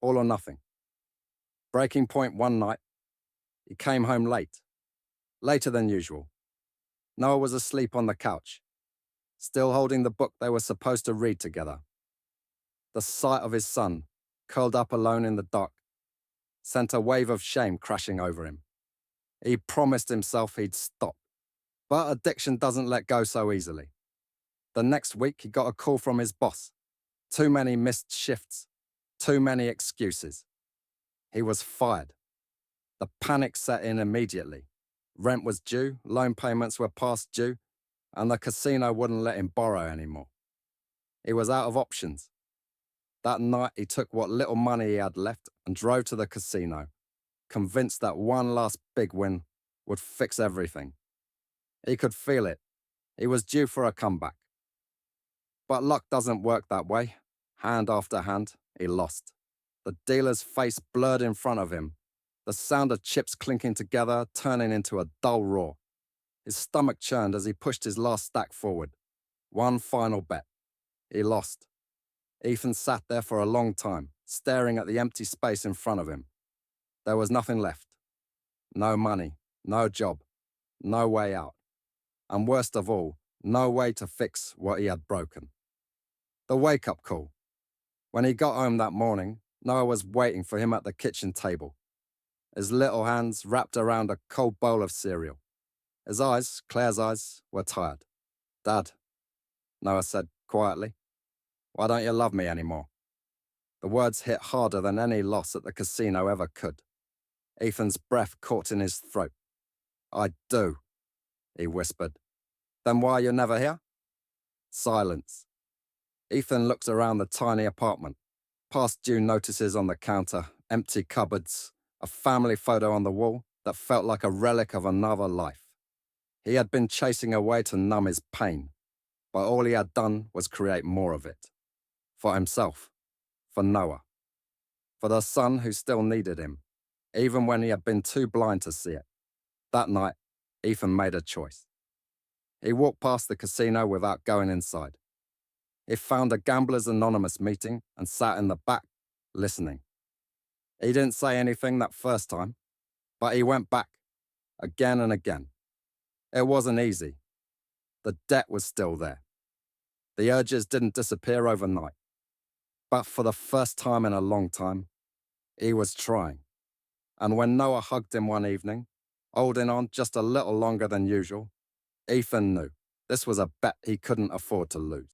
all or nothing. Breaking point one night, he came home late, later than usual. Noah was asleep on the couch, still holding the book they were supposed to read together. The sight of his son, curled up alone in the dark, sent a wave of shame crashing over him. He promised himself he'd stop, but addiction doesn't let go so easily. The next week, he got a call from his boss. Too many missed shifts, too many excuses. He was fired. The panic set in immediately. Rent was due, loan payments were past due, and the casino wouldn't let him borrow anymore. He was out of options. That night, he took what little money he had left and drove to the casino, convinced that one last big win would fix everything. He could feel it. He was due for a comeback. But luck doesn't work that way. Hand after hand, he lost. The dealer's face blurred in front of him, the sound of chips clinking together turning into a dull roar. His stomach churned as he pushed his last stack forward. One final bet. He lost. Ethan sat there for a long time, staring at the empty space in front of him. There was nothing left. No money, no job, no way out. And worst of all, no way to fix what he had broken. The wake-up call. When he got home that morning, Noah was waiting for him at the kitchen table, his little hands wrapped around a cold bowl of cereal. His eyes, Claire's eyes, were tired. "Dad," Noah said quietly, "why don't you love me anymore?" The words hit harder than any loss at the casino ever could. Ethan's breath caught in his throat. "I do," he whispered. "Then why are you never here?" Silence. Ethan looked around the tiny apartment. Past due notices on the counter, empty cupboards, a family photo on the wall that felt like a relic of another life. He had been chasing away to numb his pain, but all he had done was create more of it. For himself, for Noah, for the son who still needed him, even when he had been too blind to see it. That night, Ethan made a choice. He walked past the casino without going inside. He found a Gamblers Anonymous meeting and sat in the back, listening. He didn't say anything that first time, but he went back, again and again. It wasn't easy. The debt was still there. The urges didn't disappear overnight. But for the first time in a long time, he was trying. And when Noah hugged him one evening, holding on just a little longer than usual, Ethan knew this was a bet he couldn't afford to lose.